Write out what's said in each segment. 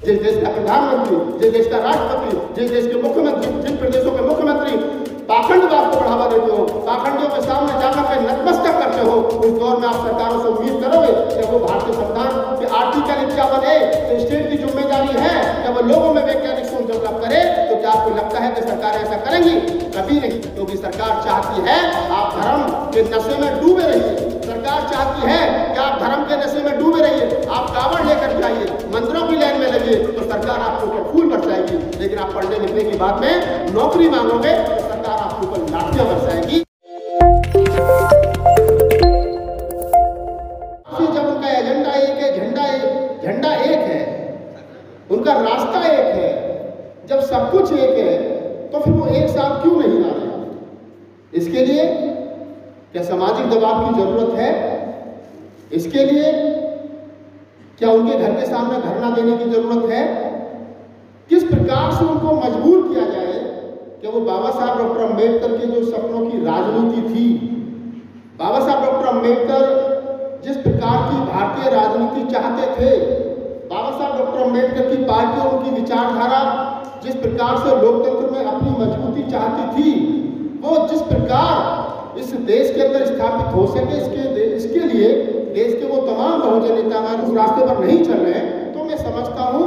जिस देश का प्रधानमंत्री, जिस देश का राष्ट्रपति, जिस देश के मुख्यमंत्री, जिन प्रदेशों के मुख्यमंत्री पाखंडवाद को बढ़ावा देते हो, पाखंडियों के सामने जाकर के नतमस्तक करते हो, उस दौर में आप सरकारों से उम्मीद करोगे कि वो भारतीय संविधान के आर्टिकल 51A स्टेट की जिम्मेदारी है कि वो लोगों में वैज्ञानिक सोच डेवलप करे? तो क्या आपको लगता है कि सरकार ऐसा करेंगी? कभी नहीं, क्योंकि सरकार चाहती है आप धर्म के नशे में डूबे रहिए। सरकार चाहती है कि आप धर्म के नशे में डूबे रहिए, आप कावड़ लेकर जाइए, मंदिरों की लाइन में लगिए, तो सरकार आपके ऊपर फूल बरसाएगी। लेकिन आप पढ़ने लिखने की बाद में नौकरी मांगोगे तो सरकार आपके ऊपर लाठियां बरसाएगी। जब उनका एजेंडा एक है, झंडा एक है, उनका रास्ता एक है, जब सब कुछ एक है, तो फिर वो एक साथ क्यों नहीं आ रहे? इसके लिए क्या सामाजिक दबाव की जरूरत है? इसके लिए क्या उनके घर के सामने धरना देने की जरूरत है? किस प्रकार से उनको मजबूर किया जाए कि वो बाबा साहब डॉक्टर अम्बेडकर के जो सपनों की राजनीति थी, बाबा साहब डॉक्टर अम्बेडकर जिस प्रकार की भारतीय राजनीति चाहते थे, बाबा साहब डॉक्टर अम्बेडकर की पार्टी और उनकी विचारधारा जिस प्रकार से लोकतंत्र में अपनी मजबूती चाहती थी, वो जिस प्रकार इस देश के अंदर स्थापित हो सके, इसके लिए देश के वो तमाम बहुजन नेता उस रास्ते पर नहीं चल रहे हैं, तो मैं समझता हूं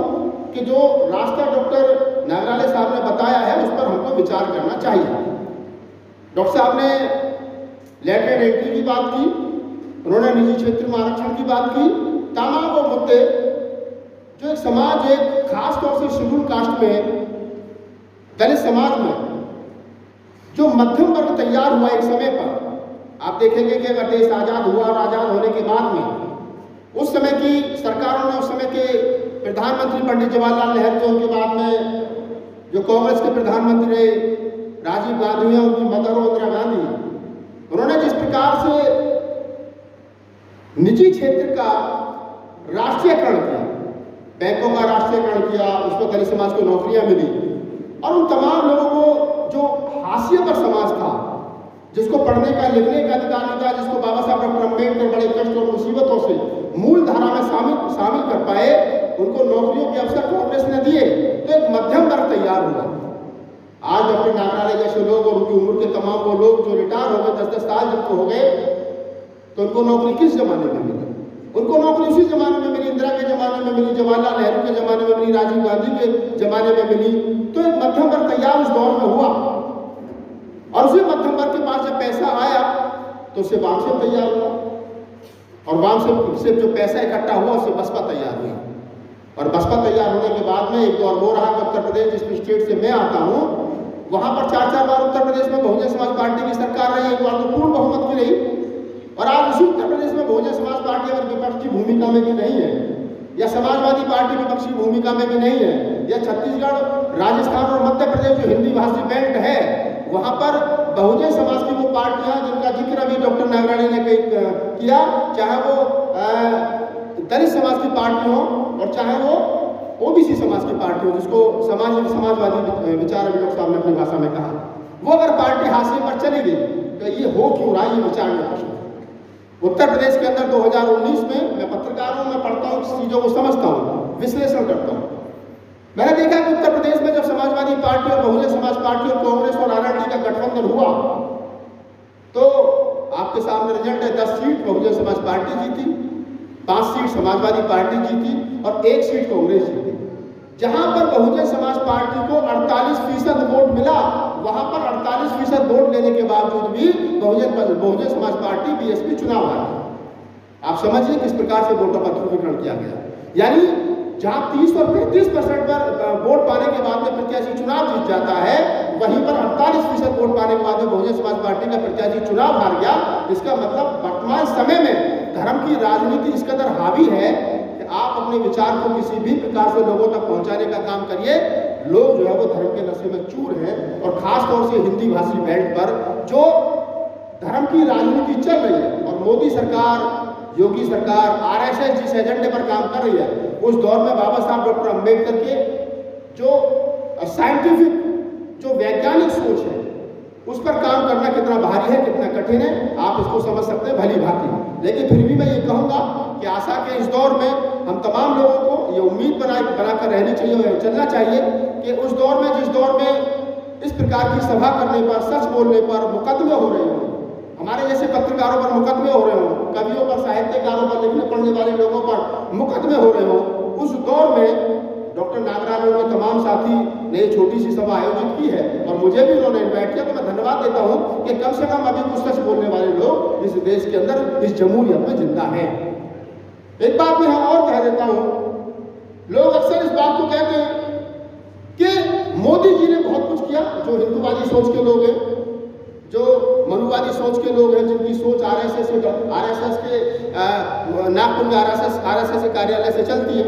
कि जो रास्ता डॉक्टर नागराले साहब ने बताया है उस पर हमको विचार करना चाहिए। डॉक्टर साहब ने लैटरल एंट्री की बात की, उन्होंने निजी क्षेत्र में आरक्षण की बात की, तमाम वो मुद्दे जो एक समाज, एक खास तौर से शेड्यूल कास्ट में, दलित समाज में जो मध्यम वर्ग तैयार हुआ एक समय पर, आप देखेंगे कि अगर देश आज़ाद हुआ और आज़ाद होने के बाद में उस समय की सरकारों ने, उस समय के प्रधानमंत्री पंडित जवाहरलाल नेहरू थे, उनके बाद में जो कांग्रेस के प्रधानमंत्री रहे राजीव गांधी हैं, उनकी मदर इंदिरा गांधी, उन्होंने जिस प्रकार से निजी क्षेत्र का राष्ट्रीयकरण किया, बैंकों का राष्ट्रीयकरण किया, उसमें दलित समाज को नौकरियां मिली, और उन तमाम लोगों को जो हाशिए पर समाज था, जिसको पढ़ने का लिखने का अधिकार नहीं था, जिसको बाबा साहब डॉक्टर अम्बेडकर बड़े कष्ट और मुसीबतों से मूल धारा में शामिल कर पाए, उनको नौकरियों के अवसर कांग्रेस ने दिए, तो एक मध्यम वर्ग तैयार हुआ। आज डॉक्टर नागराले जैसे लोग और उनकी उम्र के तमाम वो लोग जो रिटायर हो गए, 10-10 साल जिनको हो गए, तो उनको नौकरी किस जमाने में मिली? उनको नौकरी उसी जमाने में मिली, इंदिरा के जमाने में मिली, जवाहरलाल नेहरू के जमाने में मिली, राजीव गांधी के जमाने में मिली। तो एक मध्यम वर्ग तैयार उस दौर में हुआ, और उसी मध्यम वर्ग के पास जब पैसा आया तो उससे वामसेप तैयार हुआ, और वामसेप से जो पैसा इकट्ठा हुआ उससे बसपा तैयार हुई, और बसपा तैयार होने के बाद में एक दौर वो रहा कि उत्तर प्रदेश, जिस स्टेट से मैं आता हूँ, वहां पर 4-4 बार उत्तर प्रदेश में बहुजन समाज पार्टी की सरकार रही, एक बार तो पूर्ण बहुमत की रही, और आज उसी उत्तर प्रदेश में बहुजन समाज पार्टी अगर विपक्ष की भूमिका में भी नहीं है, या समाजवादी पार्टी विपक्षी भूमिका में भी नहीं है, या छत्तीसगढ़, राजस्थान और मध्य प्रदेश जो हिंदी भाषी बेल्ट है, वहां पर बहुजन समाज की वो पार्टियां जिनका जिक्र अभी डॉक्टर नागराले ने किया, चाहे वो दलित समाज की पार्टी हो और चाहे वो ओबीसी समाज की पार्टी हो, जिसको समाजवादी विचार अभी डॉक्टर साहब ने अपनी भाषा में कहा, वो अगर पार्टी हाशिए पर चली गई तो ये हो क्यों रहा, ये विचार में प्रश्न। उत्तर प्रदेश के अंदर 2019 में, मैं पत्रकार हूं, मैं पढ़ता हूं, चीजों को समझता हूं, विश्लेषण करता हूं, मैंने देखा कि उत्तर प्रदेश में जब समाजवादी पार्टी और बहुजन समाज पार्टी और कांग्रेस और आरएलडी का गठबंधन हुआ, तो आपके सामने रिजल्ट है, 10 सीट बहुजन समाज पार्टी जीती, 5 सीट समाजवादी पार्टी जीती और 1 सीट कांग्रेस जीती। जहां पर बहुजन समाज पार्टी को 48% वोट मिला, वहां पर 48% वोट लेने के बावजूद भी बहुजन समाज पार्टी बीएसपी चुनाव हारी। आप समझिए किस प्रकार से वोटों का ध्रुवीकरण किया गया। यानी जहां 30 और 35% पर वोट पाने के बाद में प्रत्याशी चुनाव जीत जाता है, वहीं पर 48% वोट पाने के बाद में बहुजन समाज पार्टी का प्रत्याशी चुनाव हार गया। इसका मतलब वर्तमान समय में धर्म की राजनीति इस कदर हावी है कि आप अपने विचार को किसी भी प्रकार से लोगों तक पहुंचाने का काम करिए, लोग जो है वो धर्म के नशे में चूर हैं। और खास तौर से हिंदी भाषी बेल्ट पर जो धर्म की राजनीति चल रही है, और मोदी सरकार, योगी सरकार, आरएसएस जिस एजेंडे पर काम कर रही है, उस दौर में बाबा साहब डॉक्टर अम्बेडकर के जो साइंटिफिक, जो वैज्ञानिक सोच है, उस पर काम करना कितना भारी है, कितना कठिन है, आप इसको समझ सकते हैं भली भांति। लेकिन फिर भी मैं ये कहूँगा कि आशा के इस दौर में हम तमाम लोगों को ये उम्मीद बनाकर रहनी चाहिए और चलना चाहिए कि उस दौर में, जिस दौर में इस प्रकार की सभा करने पर, सच बोलने पर मुकदमे हो रहे हों, हमारे जैसे पत्रकारों पर मुकदमे हो रहे हों, कवियों पर, साहित्यकारों पर, लिखने पढ़ने वाले लोगों पर मुकदमे हो रहे हों, उस दौर में डॉक्टर नागराज और तमाम साथी ने छोटी सी सभा आयोजित की है और मुझे भी उन्होंने इन्वाइट किया। तो मैं धन्यवाद देता हूं कि कम से कम अभी कुछ सच बोलने वाले लोग इस देश के अंदर, इस जमहूरियत में जिंदा हैं। एक बात मैं और कह देता हूं, लोग अक्सर इस बात को कहते हैं कि मोदी जी ने बहुत कुछ किया। जो हिंदूवादी सोच के लोग हैं, जो मनुवादी सोच के लोग हैं, जिनकी सोच आरएसएस के नागपुर के आरएसएस के कार्यालय से चलती है,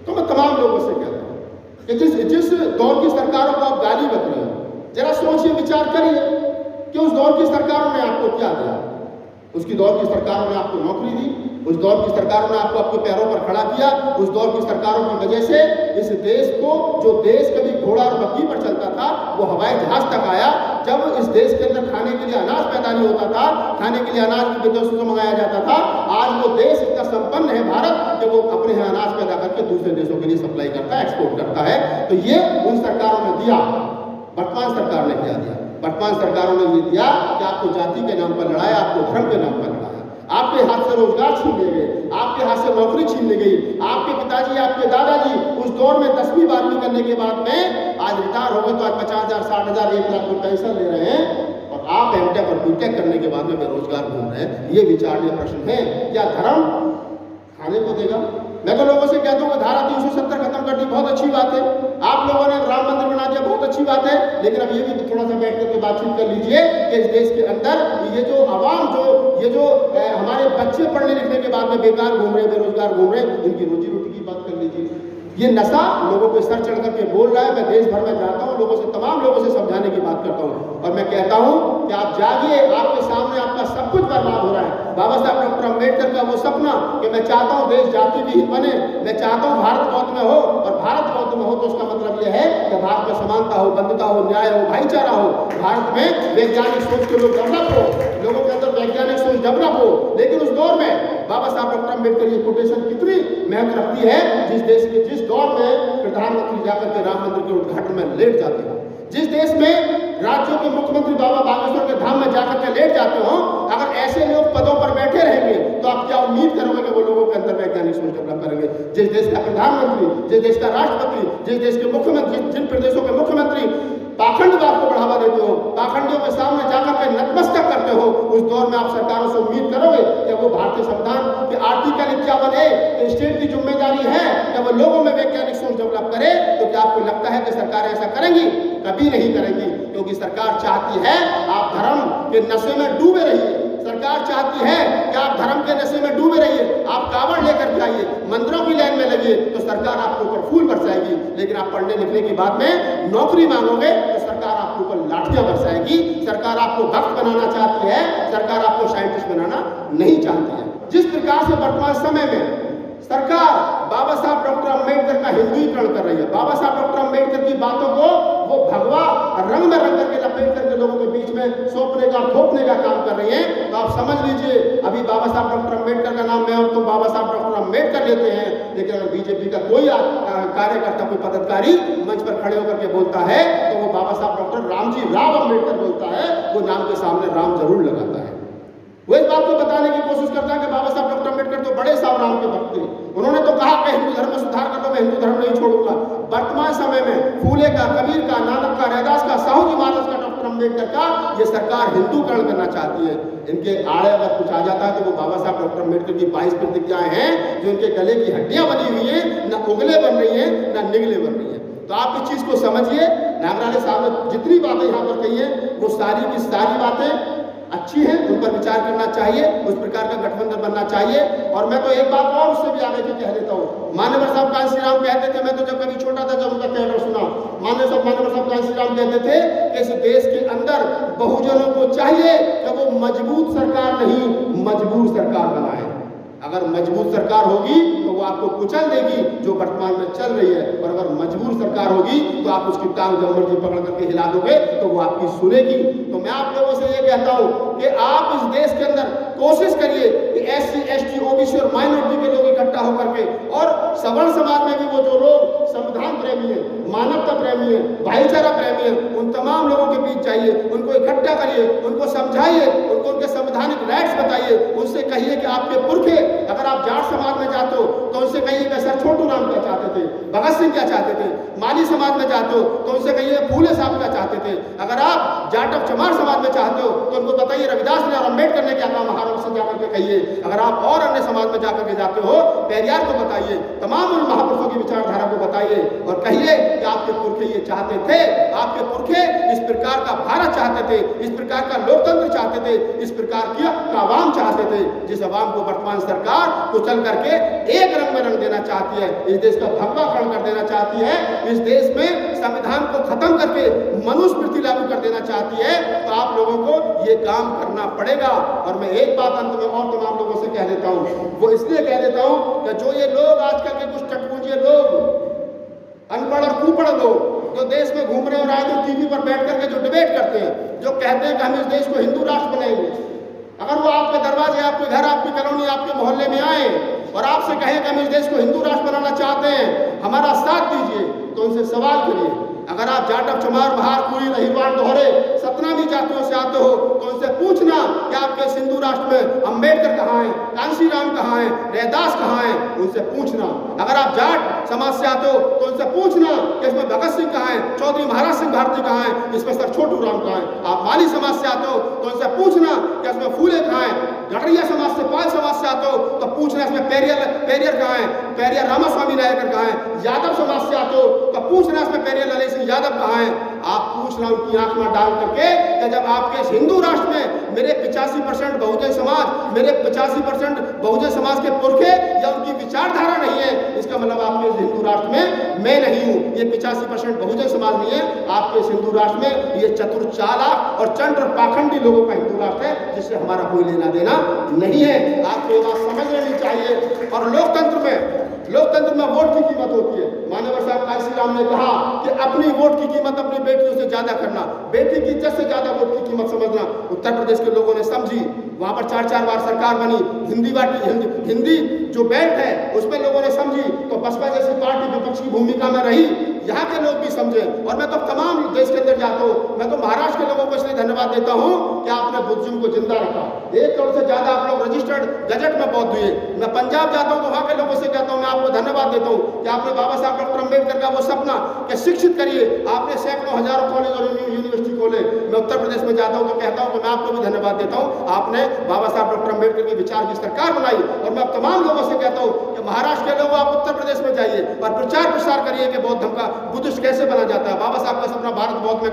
तो मैं तमाम लोगों से कहता हूं कि जिस दौर की सरकारों को आप गाली बक रहे हो, जरा सोचिए, विचार करिए कि उस दौर की सरकारों ने आपको क्या दिया। उसकी दौर की सरकारों ने आपको नौकरी दी, उस दौर की सरकारों ने आपको आपके पैरों पर खड़ा किया। उस दौर की सरकारों की वजह से इस देश को, जो देश कभी घोड़ा और बग्घी पर चलता था, वो हवाई जहाज तक आया। जब इस देश के अंदर खाने के लिए अनाज पैदा नहीं होता था, खाने के लिए अनाज भी विदेशों से मंगाया जाता था, आज वो देश इतना संपन्न है भारत कि वो अपने यहाँ अनाज पैदा करके दूसरे देशों के लिए सप्लाई करता है, एक्सपोर्ट करता है। तो ये उन सरकारों ने दिया, वर्तमान सरकार ने क्या दिया? वर्तमान सरकारों ने ये दिया कि आपको जाति के नाम पर लड़ाया, आपको धर्म के नाम पर लड़ाया, आपके हाथ से रोजगार छीन लिए गए, आपके हाथ से नौकरी छीन ली गई। आपके पिताजी, आपके दादाजी उस दौर में 10वीं 12वीं करने के बाद में आज रिटायर हो गए तो आज 50,000, 60,000, 1 लाख रुपए पेंशन ले रहे हैं और आप एमटेक और बीटेक करने के बाद में बेरोजगार घूम रहे हैं। ये विचारणीय प्रश्न है। क्या धर्म खाने को देगा? मैं तो लोगों से कहता हूँ धारा 370 खत्म कर दी, बहुत अच्छी बात है। आप लोगों ने राम मंदिर बना दिया, बहुत अच्छी बात है। लेकिन अब ये भी थोड़ा सा बैठ करके बातचीत कर लीजिए कि इस देश के अंदर ये जो आवाम, जो हमारे बच्चे पढ़ने लिखने के बाद में बेकार घूम रहे, बेरोजगार घूम रहे, इनकी रोजी रोटी की बात कर लीजिए। ये नशा लोगों पे सर चढ़ करके बोल रहा है। मैं देश भर में जाता हूँ, लोगों से, तमाम लोगों से समझाने की बात करता हूँ और मैं कहता हूँ कि आप जागिए, आपके सामने आपका सब कुछ बर्बाद हो रहा है। बाबा साहब डॉक्टर अम्बेडकर का वो सपना कि मैं चाहता हूँ देश जाति विहीन बने, मैं चाहता हूँ भारत बौद्ध में हो, और भारत बौद्ध में हो तो उसका मतलब यह है कि भारत में समानता हो, बंधुता हो, न्याय हो, भाईचारा हो, भारत में वैज्ञानिक सोच के लोग डेवलप हो, लोगों के अंदर वैज्ञानिक सोच डेवलप हो। लेकिन उस दौर में बाबा साहब डॉक्टर अम्बेडकर ये कोटेशन कितनी महत्व रखती है, जिस दौर में प्रधानमंत्री जाकर के राम मंदिर के उद्घाटन में लेट जाते हो, जिस देश में राज्यों के मुख्यमंत्री बाबा बागेश्वर के धाम में जाकर के लेट जाते हो, अगर ऐसे लोग पदों पर बैठे रहेंगे तो आप क्या उम्मीद करोगे कि वो लोगों के अंदर वैज्ञानिक सोच डेवलप करेंगे? जिस देश का प्रधानमंत्री, जिस देश का राष्ट्रपति, जिस देश के मुख्यमंत्री, जिन प्रदेशों के मुख्यमंत्री पाखंडवाद को बढ़ावा देते हो, पाखंडियों के सामने जाकर के नतमस्तक करते हो, उस दौर में आप सरकारों से उम्मीद करोगे कि वो भारतीय संविधान के आर्टिकल 51A के स्टेट की जिम्मेदारी है कि वो लोगों में वैज्ञानिक सोच डेवलप करे? तो क्या आपको लगता है कि सरकार ऐसा करेंगी? कभी नहीं करेंगी, क्योंकि सरकार चाहती है आप धर्म के नशे में डूबे रहिए। सरकार चाहती है कि आप धर्म के नशे में डूबे रहिए, आप कावड़ लेकर के आइए, मंदिरों की लाइन में लगिए, तो सरकार आपके ऊपर फूल बरसाएगी। लेकिन आप पढ़ने लिखने के बाद में नौकरी मांगोगे तो सरकार आपके ऊपर लाठियां बरसाएगी। सरकार आपको भक्त बनाना चाहती है, सरकार आपको साइंटिस्ट बनाना नहीं चाहती है। जिस प्रकार से वर्तमान समय में सरकार बाबा साहब डॉक्टर अम्बेडकर का हिंदुईकरण कर रही है, बाबा साहब डॉक्टर अम्बेडकर की बातों को वो भगवा रंग में रंग करके लपेट करके लोगों के बीच में सौंपने का, थोपने का काम कर रही है। तो आप समझ लीजिए, अभी बाबा साहब डॉक्टर अम्बेडकर का नाम मैं और तो बाबा साहब डॉक्टर अम्बेडकर लेते हैं, लेकिन अगर बीजेपी का कोई कार्यकर्ता, कोई पदाधिकारी मंच पर खड़े होकर के बोलता है तो वो बाबा साहब डॉक्टर रामजी राव अम्बेडकर बोलता है, वो नाम के सामने राम जरूर लगाता है। वो इस बात को बताने की कोशिश करता है कि बाबा साहब डॉक्टर अम्बेडकर तो बड़े साहब राम के भक्त थे, उन्होंने तो कहा कि हिंदू धर्म में सुधार कर लो, मैं हिंदू धर्म नहीं छोड़ूंगा। वर्तमान समय में फूले का, कबीर का, नानक का, रैदास का, साहू जी महाराज का, डॉक्टर अम्बेडकर का ये सरकार हिंदूकरण करना चाहती है। इनके आड़े अगर कुछ आ जाता है तो वो बाबा साहब डॉक्टर अम्बेडकर की 22 प्रतिज्ञाएं हैं जो इनके गले की हड्डियां बनी हुई है, न उगले बन रही है न निगले बन रही है। तो आप इस चीज को समझिए। नागराले साहब ने जितनी बातें यहाँ पर कही है वो सारी की सारी बातें अच्छी है, उन पर विचार करना चाहिए, उस प्रकार का गठबंधन बनना चाहिए। और मैं तो एक बात और उससे भी आगे की कह देता हूँ। मान्यवर साहब कांसी राम कहते थे, मैं तो जब कभी छोटा था जब उनका कहना सुना, मान्यवर साहब कांसी राम कहते थे कि इस देश के अंदर बहुजनों को चाहिए कि वो मजबूत सरकार नहीं, मजबूर सरकार बनाए। अगर मजबूत सरकार होगी तो वो आपको कुचल देगी, जो वर्तमान में चल रही है, और अगर मजबूर सरकार होगी तो आप उसकी टांग जब मर्जी पकड़ करके हिला दोगे तो वो आपकी सुनेगी। तो मैं आप लोगों से ये कहता हूँ कि आप इस देश के अंदर कोशिश करिए कि SC, ST, OBC और माइनॉरिटी के लोग इकट्ठा होकर के, और सवर्ण समाज में भी वो जो लोग संविधान प्रेमी है, मानवता प्रेमी है, भाईचारा प्रेमी है, उन तमाम लोगों के बीच जाइए, उनको इकट्ठा करिए, उनको समझाइए, उनको उनके संवैधानिक राइट्स बताइए, उनसे कहिए कि आपके पुरखे, अगर आप जाट समाज में जाते हो तो उनसे कहिए कि सर छोटू राम क्या चाहते थे, भगत सिंह क्या चाहते थे। माली समाज में जाते हो तो उनसे कहिए फूले साहब क्या चाहते थे। अगर आप जाटव चमार समाज में चाहते हो तो उनको बताइए रविदास ने और अम्बेडकर ने क्या कहा, महाराष्ट्र से जाकर के कहिए। अगर आप और अन्य समाज में जाकर के जाते हो, पेरियार को बताइए, तमाम उन महापुरुषों की विचारधारा को बताइए और कहिए कि आपके पुरखे ये चाहते थे, आपके पुरखे इस प्रकार का भारत चाहते थे, इस प्रकार का लोकतंत्र चाहते थे, इस प्रकार की आवाम चाहते थे, जिस आवाम को वर्तमान सरकार कुचल करके एक रंग में रंग देना चाहती है, इस देश का भगवाकरण कर देना चाहती है, इस देश में संविधान को खत्म करके मनुस्मृति लागू कर देना चाहती है। तो आप लोगों को ये काम करना पड़ेगा। और मैं एक बात अंत में और तमाम लोगों से कह देता हूँ, वो इसलिए कह देता हूँ कि जो ये लोग आजकल के कुछ टटपूंजे लोग, अनपढ़ और कुपढ़ लोग जो देश में घूम रहे हैं और आए दिन टीवी पर बैठ करके जो डिबेट करते हैं, जो कहते हैं कि हम इस देश को हिंदू राष्ट्र बनाएंगे, अगर वो आपके दरवाजे, आपके घर, आपकी कॉलोनी, आपके मोहल्ले में आए और आपसे कहें कि हम इस देश को हिंदू राष्ट्र बनाना चाहते हैं, हमारा साथ दीजिए, तो उनसे सवाल करिए। अगर आप जाटव चमार महार कुरी रहीवाड़ दोहरे सतनामी जातियों से आते हो तो उनसे पूछना कि आपके सिंधु राष्ट्र में अम्बेडकर कहाँ हैं, कांशीराम कहाँ हैं, रैदास कहाँ हैं, उनसे पूछना। अगर आप जाट समाज से आते हो तो उनसे पूछना कि इसमें भगत सिंह कहाँ हैं, चौधरी महाराज सिंह भारती कहाँ हैं, इसमें सर छोटू राम कहाँ हैं। आप माली समाज से आते हो तो उनसे पूछना कि इसमें फूले कहाँ हैं। गठरिया समाज से, पाल समाज से आते हो तो पूछना इसमें पेरियर कहाँ है, पेरियर रामास्वामी नायकर कहाँ है। यादव समाज से आते हो तो पूछना इसमें पेरियर ललित सिंह यादव कहाँ है। आप पूछना उनकी आंख में डाल करके कि जब आपके हिंदू राष्ट्र में मेरे 85% बहुजन समाज, मेरे 85% बहुजन समाज के पुरखे या उनकी विचारधारा नहीं है, इसका मतलब आपके हिंदू राष्ट्र में मैं नहीं हूँ। ये 85% बहुजन समाज नहीं है, आपके हिंदू राष्ट्र में ये चतुर चालाक और चंड और पाखंडी लोगों का हिंदू राष्ट्र है, जिससे हमारा कोई लेना देना नहीं है। आपको ये बात समझ लेनी चाहिए। और लोकतंत्र में वोट की कीमत होती है। माननीय साहब कांशीराम ने कहा कि अपनी वोट की कीमत अपनी बेटियों से ज्यादा करना, बेटी की इज्जत से ज्यादा वोट की कीमत समझना। उत्तर प्रदेश के लोगों ने समझी, वहां पर 4-4 बार सरकार बनी, हिंदी जो बेल्ट है उसमें लोगों ने समझी, तो बसपा जैसी पार्टी विपक्ष की भूमिका में रही, यहाँ के लोग भी समझे। और मैं तो तमाम देश के अंदर जाता हूँ, मैं तो महाराष्ट्र के लोगों को इसलिए धन्यवाद देता हूँ कि आपने बुद्धिज्म को जिंदा रखा। 1 करोड़ से ज्यादा आप लोग रजिस्टर्ड गजट में बौद्ध हुए। मैं पंजाब जाता हूँ तो वहाँ के लोगों से कहता हूँ, मैं आपको धन्यवाद देता हूँ कि आपने बाबा साहब डॉक्टर अम्बेडकर का वो सपना कि शिक्षित करिए, आपने सैकड़ों हजारों कॉलेज और यूनिवर्सिटी खोले। मैं उत्तर प्रदेश में जाता हूँ तो कहता हूँ कि मैं आपको भी धन्यवाद देता हूँ, आपने बाबा साहब डॉक्टर अम्बेडकर के विचार की सरकार बनाई। और मैं तमाम लोगों से कहता हूँ कि महाराष्ट्र के लोग आप उत्तर प्रदेश में जाइए और प्रचार प्रसार करिए कि बौद्ध धर्म का बुद्धिस्ट कैसे बना जाता है, बाबा साहब का सपना भारत बौद्ध में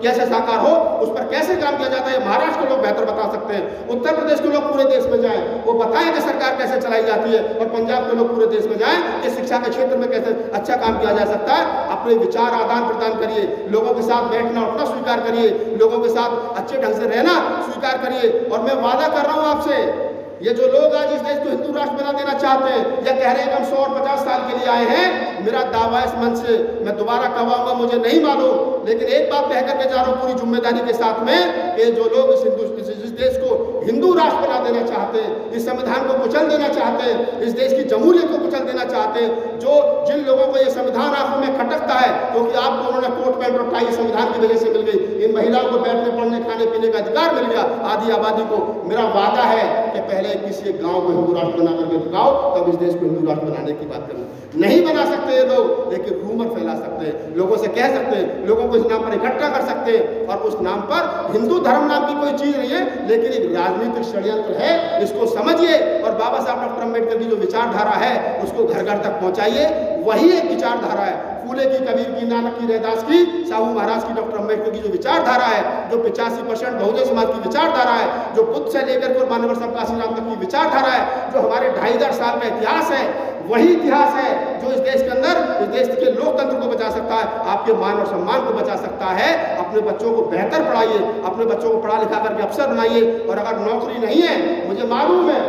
कैसे साकार हो, उस पर कैसे काम किया जाता है। महाराष्ट्र के लोग बेहतर बता सकते हैं। उत्तर प्रदेश के लोग पूरे देश में जाएं, वो बताएं कि सरकार कैसे चलाई जाती है। और पंजाब के लोग पूरे देश में जाएं कि शिक्षा के क्षेत्र में कैसे अच्छा काम किया जा सकता है। अपने विचार आदान प्रदान करिए, लोगों के साथ बैठना उठना स्वीकार करिए, लोगों के साथ अच्छे ढंग से रहना स्वीकार करिए। और मैं वादा कर रहा हूँ आपसे, ये जो लोग आज इस देश को हिंदू राष्ट्र बना देना चाहते हैं या कह रहे हैं कि हम 100 और 50 साल के लिए आए हैं, मेरा दावा इस मंच से मैं दोबारा कहवाऊंगा, मुझे नहीं मालूम, लेकिन एक बात कह करके जा रहा हूँ पूरी जिम्मेदारी के साथ में कि जो लोग इस देश को हिंदू राष्ट्र बना देना चाहते हैं, इस संविधान को कुचल देना चाहते हैं, इस देश की जमहूरियत को कुचल देना चाहते हैं, जिन लोगों को ये संविधान आंखों में खटकता है क्योंकि आपको उन्होंने कोट पैंट और टाई संविधान की वजह से मिल गई, इन महिलाओं को बैठने पढ़ने खाने पीने का अधिकार मिल गया आधी आबादी को, मेरा वादा है कि पहले किसी एक गांव को हिंदू राष्ट्र बना करके दिखाओ, तब इस देश को हिंदू राष्ट्र बनाने की बात करना। नहीं बना सकते ये लोग, लेकिन रूमर फैला सकते हैं, लोगों से कह सकते हैं, लोगों को इस नाम पर इकट्ठा कर सकते हैं। और उस नाम पर हिंदू धर्म नाम की कोई चीज नहीं है, लेकिन एक राजनीतिक षड्यंत्र है, इसको समझिए। और बाबा साहब डॉक्टर अम्बेडकर की जो विचारधारा है उसको घर घर तक पहुंचाइए, वही एक विचारधारा है। फूले की, कबीर की, नानक की, रैदास की, साहू महाराज की, डॉक्टर अम्बेडकर की जो विचारधारा है, जो 85% बहुजन समाज की विचारधारा है, जो बुद्ध से लेकर के माननीय साहब कांशीराम तक की विचारधारा है, जो हमारे 2.5 साल का इतिहास है, वही इतिहास है जो इस देश के अंदर, इस देश के लोकतंत्र को बचा सकता है, आपके मान और सम्मान को बचा सकता है। अपने बच्चों को बेहतर पढ़ाइए, अपने बच्चों को पढ़ा लिखा करके अफसर बनाइए। और अगर नौकरी नहीं है, मुझे मालूम है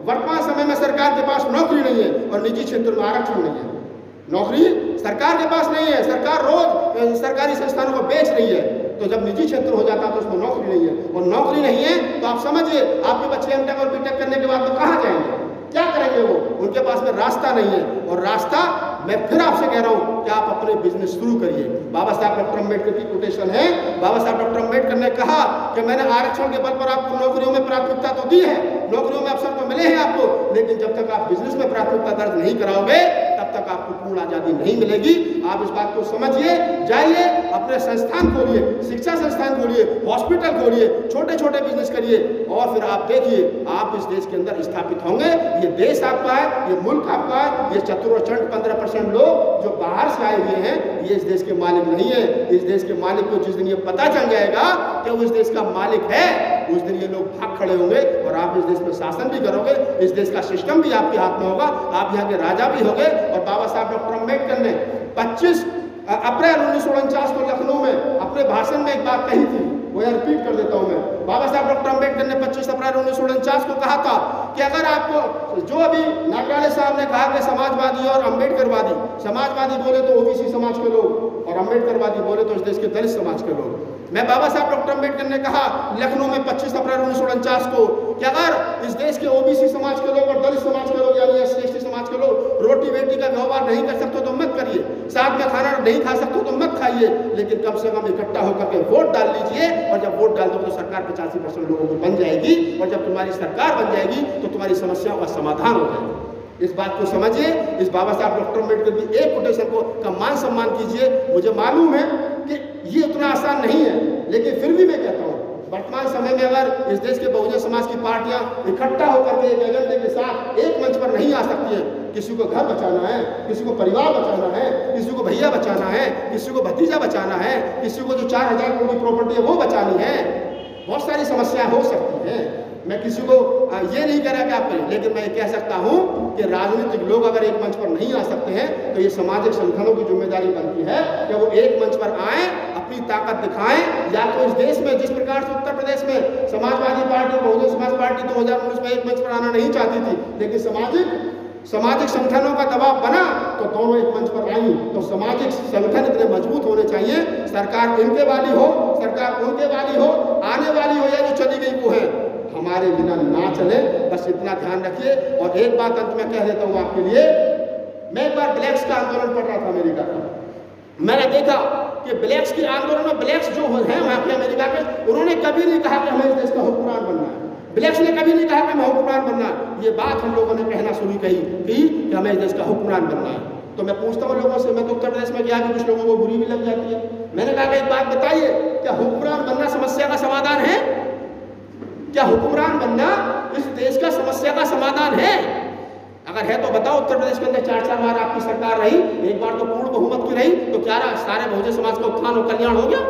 वर्तमान समय में सरकार के पास नौकरी नहीं है और निजी क्षेत्र में आरक्षण नहीं है, नौकरी सरकार के पास नहीं है, सरकार रोज सरकारी संस्थानों को बेच रही है, तो जब निजी क्षेत्र हो जाता है तो उसमें नौकरी नहीं है। और नौकरी नहीं है तो आप समझिए आपके बच्चे एमटेक और बीटेक करने के बाद तो कहाँ जाएंगे, क्या करेंगे वो? उनके पास में रास्ता नहीं है। और रास्ता मैं फिर आपसे कह रहा हूं कि आप अपने बिजनेस शुरू करिए। बाबा साहब डॉक्टर अम्बेडकर की कोटेशन है। बाबा साहब डॉक्टर अम्बेडकर ने कहा कि मैंने आरक्षण के बल पर आपको नौकरियों में प्राथमिकता तो दी है, नौकरियों में अवसर तो मिले हैं आपको, लेकिन जब तक आप बिजनेस में प्राथमिकता दर्ज नहीं कराओगे तब तक आपको पूर्ण आजादी नहीं मिलेगी। आप इस बात को समझिए, जाइए अपने संस्थान खोलिए, शिक्षा संस्थान खोलिए, हॉस्पिटल खोलिए, छोटे छोटे बिजनेस करिए और फिर आप देखिए आप इस देश के अंदर स्थापित होंगे। ये देश आपका है, ये मुल्क आपका है। ये चतुरोचंड 15% लोग जो बाहर से आए हुए हैं ये इस देश के मालिक नहीं है। इस देश के मालिक को जिस दिन ये पता चल जाएगा कि वो इस देश का मालिक है, उस दिन ये लोग भाग खड़े होंगे और आप इस देश में शासन भी करोगे, इस देश का सिस्टम भी आपके हाथ में होगा, आप यहाँ के राजा भी होंगे। और बाबा साहब डॉक्टर अम्बेडकर ने 25 अप्रैल 1949 को लखनऊ में अपने भाषण में एक बात कही थी, वो यार रिपीट कर देता हूं मैं। बाबा साहब डॉक्टर अम्बेडकर ने 25 अप्रैल 1949 को कहा था कि अगर आपको जो अभी नागराले साहब ने कहा कि समाजवादी और अम्बेडकरवादी, समाजवादी बोले तो ओबीसी समाज के लोग और अम्बेडकरवादी बोले तो इस देश के दलित समाज के लोग। मैं बाबा साहब डॉक्टर अम्बेडकर ने कहा लखनऊ में 25 अप्रैल 1949 को कि अगर इस देश के ओबीसी समाज के लोग और दलित समाज के लोग यानी एससी समाज के लोग रोटी बेटी का व्यवहार नहीं कर सकते तो मत करिए, साथ में खाना नहीं खा सकते तो मत खाइए, लेकिन कम से कम इकट्ठा होकर के वोट डाल लीजिए। और जब वोट डाल दो तो सरकार 85% लोगों की बन जाएगी और जब तुम्हारी सरकार बन जाएगी तो तुम्हारी समस्याओं का समाधान हो जाएगा। इस बात को समझिए। इस बाबा साहब डॉक्टर अम्बेडकर की एक कोटेशन को का मान सम्मान कीजिए। मुझे मालूम है कि ये उतना आसान नहीं है, लेकिन फिर भी मैं कहता हूँ वर्तमान समय में अगर इस देश के बहुजन समाज की पार्टियां इकट्ठा होकर के एक एजेंडे के साथ एक मंच पर नहीं आ सकती है, किसी को घर बचाना है, किसी को परिवार बचाना है, किसी को भैया बचाना है, किसी को भतीजा बचाना है, किसी को जो 4000 करोड़ की प्रॉपर्टी है वो बचानी है, बहुत सारी समस्याएं हो सकती हैं। मैं किसी को ये नहीं कह रहा कि आप करें, लेकिन मैं ये कह सकता हूं कि राजनीतिक लोग अगर एक मंच पर नहीं आ सकते हैं तो ये सामाजिक संगठनों की जिम्मेदारी बनती है कि वो एक मंच पर आए, अपनी ताकत दिखाएं। या तो इस देश में जिस प्रकार से उत्तर प्रदेश में समाजवादी पार्टी और बहुजन समाज पार्टी 2019 में एक मंच पर आना नहीं चाहती थी, लेकिन सामाजिक संगठनों का दबाव बना तो दोनों एक मंच पर आई। तो सामाजिक संगठन इतने मजबूत होने चाहिए, सरकार इनके वाली हो, सरकार उनके वाली हो, आने वाली हो या जो चली गई वो है, हमारे बिना ना चले, बस इतना ध्यान रखिए। और एक बात अंत में कह देता हूं आपके लिए, मैं एक बार ब्लैक्स का आंदोलन पढ़ रहा था अमेरिका का, मैंने देखा कि ब्लैक्स के आंदोलन में ब्लैक्स जो हैं वहां के अमेरिका के, उन्होंने कभी नहीं कहा कि हमें इस देश का हुक्मरान बनना है। ब्लैक्स ने कभी नहीं कहा कि हमें हुक्मरान बनना है। ये बात हम लोगों ने कहना शुरू की कि हमें इस देश का हुक्मरान बनना है। तो मैं पूछता हूँ लोगों से, मैं तो उत्तर प्रदेश में गया कि कुछ लोगों को बुरी भी लग जाती है। मैंने कहा कि एक बात बताइए, क्या हुक्मरान बनना समस्या का समाधान है? क्या हुक्मरान बनना इस देश का समस्या का समाधान है? अगर है तो बताओ। उत्तर प्रदेश के अंदर 4 बार आपकी सरकार रही, एक बार तो पूर्ण बहुमत की रही, तो क्या रहा? सारे बहुजन समाज का उत्थान और कल्याण हो गया?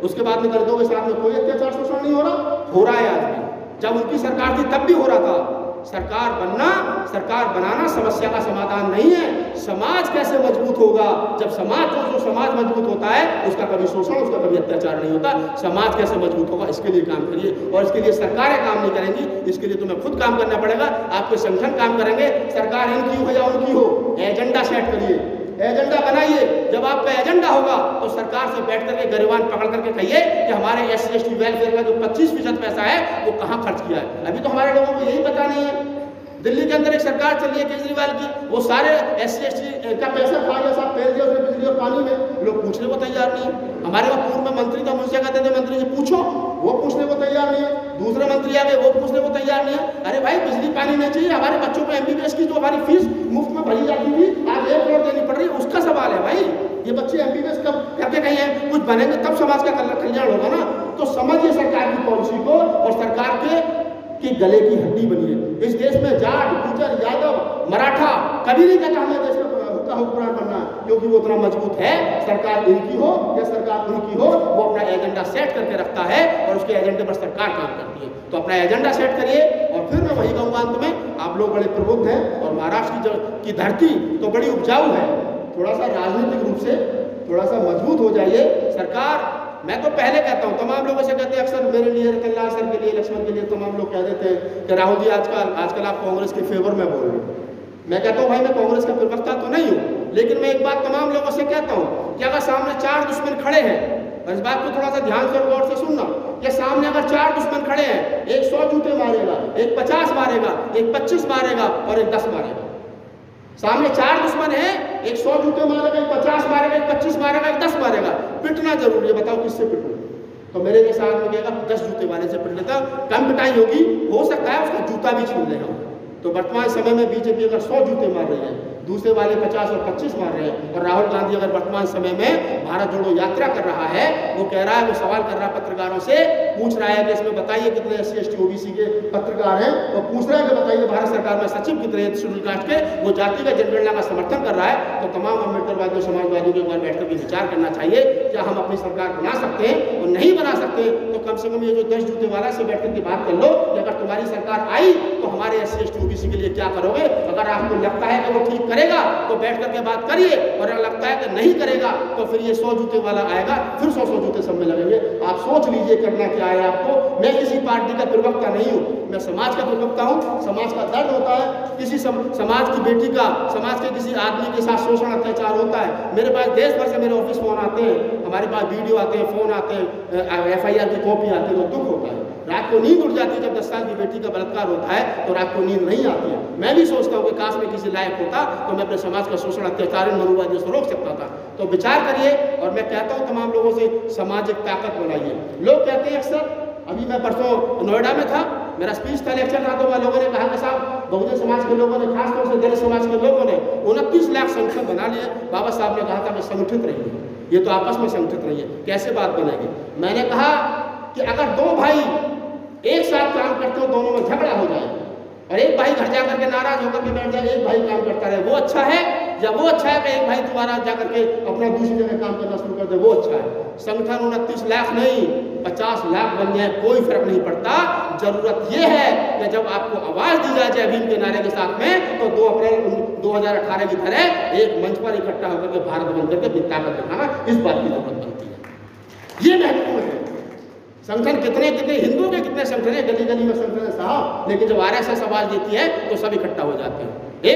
उसके बाद में दलितों के साथ में कोई अत्याचार शोषण नहीं हो रहा है आज भी। जब उनकी सरकार थी तब भी हो रहा था। सरकार बनना, सरकार बनाना समस्या का समाधान नहीं है। समाज कैसे मजबूत होगा? जब जो समाज मजबूत होता है उसका कभी शोषण, उसका कभी अत्याचार नहीं होता। समाज कैसे मजबूत होगा इसके लिए काम करिए, और इसके लिए सरकारें काम नहीं करेंगी, इसके लिए तुम्हें खुद काम करना पड़ेगा। आपके संगठन काम करेंगे, सरकार इनकी हो या उनकी हो, एजेंडा सेट करिए, एजेंडा बनाइए। जब आपका एजेंडा होगा तो सरकार से बैठ करके गरिबान पकड़ करके कहिए कि हमारे SC/ST वेलफेयर का जो 25% पैसा है वो कहाँ खर्च किया है। अभी तो हमारे लोगों को यही पता नहीं है। दिल्ली के अंदर एक सरकार चल रही है केजरीवाल की, वो सारे SC/ST का पैसा खा गया, सब फेल दिया उसने बिजली और पानी में। लोग पूछने को तैयार नहीं है। हमारे वहाँ पूर्व में मंत्री था, मुझसे कहते थे मंत्री से पूछो, वो पूछने को तैयार नहीं है। दूसरे मंत्री आ गए, वो पूछने को तैयार नहीं है। अरे भाई बिजली पानी नहीं चाहिए, हमारे बच्चों को MBBS की जो हमारी फीस मुफ्त में भरी जाती थी आज 1 करोड़ देनी पड़ रही है, उसका सवाल है भाई। ये बच्चे MBBS कब करके कहीं हैं, कुछ बनेंगे तब समाज का कल्याण होगा ना। तो समझिए सरकार की पॉलिसी को, और सरकार के गले की हड्डी बनिए। इस देश में जाट, गुर्जर, यादव, मराठा कभी नहीं कहता हमें देश का हुक्मरान बनना, क्योंकि वो उतना मजबूत है। सरकार इनकी हो या सरकार उनकी हो, वो अपना एजेंडा सेट करके रखता है और उसके एजेंडे पर सरकार काम करती है। तो अपना एजेंडा सेट करिए। और फिर मैं वही कहूँगा अंत में, आप लोग बड़े प्रबुद्ध हैं और महाराष्ट्र की धरती तो बड़ी उपजाऊ है, थोड़ा सा राजनीतिक रूप से थोड़ा सा मजबूत हो जाइए। सरकार, मैं तो पहले कहता हूँ, तमाम लोगों से कहते हैं अक्सर मेरे लिए, कल्याण सर के लिए, लक्ष्मण के लिए, तमाम लोग कह देते हैं कि राहुल जी आजकल आप कांग्रेस के फेवर में बोल रहे हो। मैं कहता हूँ भाई मैं कांग्रेस का प्रवक्ता तो नहीं हूँ, लेकिन मैं एक बात तमाम लोगों से कहता हूँ कि अगर सामने 4 दुश्मन खड़े हैं और इस बात को थोड़ा सा ध्यान से और गौर से सुनना कि सामने अगर 4 दुश्मन खड़े हैं, एक 100 जूते मारेगा, एक 50 मारेगा, एक 25 मारेगा और एक 10 मारेगा। सामने 4 दुश्मन है, एक 100 जूते मारेगा, एक 50 मारेगा, एक 25 मारेगा, एक 10 मारेगा। पिटना जरूरी है, बताओ किससे पिटूं? तो मेरे जैसा आदमी कहेगा 10 जूते वाले से पिट लेता, कम पिटाई होगी, हो सकता है उसका जूता भी छीन ले हम। तो वर्तमान समय में बीजेपी अगर 100 जूते मार रही है, दूसरे वाले 50 और 25 मार रहे हैं, और राहुल गांधी अगर वर्तमान समय में भारत जोड़ो यात्रा कर रहा है, वो कह रहा है, वो सवाल कर रहा है पत्रकारों से, पूछ रहा है कि इसमें बताइए कितने SC ST OBC के पत्रकार हैं, वो पूछ रहा है कि बताइए भारत सरकार में सचिव कितने शेड्यूल कास्ट के, वो जाति का जनगणना का समर्थन कर रहा है। तो तमाम अम्बेडकरवादियों समाजवादियों को एक बार बैठकर भी विचार करना चाहिए, क्या हम अपनी सरकार बना सकते हैं? और नहीं बना सकते तो कम से कम ये जो 10 जूते वाला से बैठकर के बात कर लो कि अगर तुम्हारी सरकार आई तो हमारे SC ST OBC के लिए क्या करोगे? अगर आपको लगता है कि वो ठीक करेगा तो बैठ करके बात करिए, और अगर लगता है कि नहीं करेगा तो फिर ये 100 जूते वाला आएगा, फिर 100 जूते सब में लगेंगे। आप सोच लीजिए करना क्या है आपको। मैं किसी पार्टी का प्रवक्ता नहीं हूँ, मैं समाज का प्रवक्ता हूँ। समाज का दर्द होता है, किसी समाज की बेटी का, समाज के किसी आदमी के साथ शोषण अत्याचार होता है। मेरे पास देश भर से मेरे ऑफिस फोन आते हैं, हमारे पास वीडियो आते हैं, फोन आते हैं, FIR की कॉपी आती है, तो दुख होता है। रात को नींद उड़ जाती है जब 10 साल की बेटी का बलात्कार होता है, तो रात को नींद नहीं आती है। मैं भी सोचता हूँ कि काश मैं किसी लायक होता तो मैं अपने समाज का शोषण अत्याचार मनुवादियों से रोक सकता था। तो विचार करिए, और मैं कहता हूँ तमाम लोगों से, सामाजिक ताकत बनाइए। लोग कहते हैं अक्सर, अभी मैं परसों नोएडा में था, मेरा स्पीच था, लेक्चर था, तो वह लोगों ने कहा कि साहब बहुजन समाज के लोगों ने, खासतौर से दलित समाज के लोगों ने 29 लाख संगठन बना लिए। बाबा साहब ने कहा था कि संगठित रहिए, ये तो आपस में संगठित रहिए। कैसे बात बनेगी? मैंने कहा कि अगर 2 भाई एक साथ काम करते हो, दोनों में झगड़ा हो जाए, और एक भाई घर जाकर के नाराज होकर के बैठ जाए, एक भाई काम करता रहे, वो अच्छा है? या वो अच्छा है कि एक भाई दोबारा जाकर के अपना दूसरी जगह काम करना शुरू कर दे, वो अच्छा है? संगठन 29 लाख नहीं, 50 लाख बन जाए, कोई फर्क नहीं पड़ता। जरूरत ये है कि जब आपको आवाज दी जाए जय भीम के नारे के साथ में, तो 2 अप्रैल 2018 की तरह एक मंच पर इकट्ठा होकर के भारत बन करके ताकत दिखाना, इस बात की जरूरत बनती है। ये महत्वपूर्ण है। संगठन कितने हिंदुओं के कितने संगठन है, गली गली में संगठन है साहब, लेकिन जब RSS आवाज देती है तो सब इकट्ठा हो जाते हैं।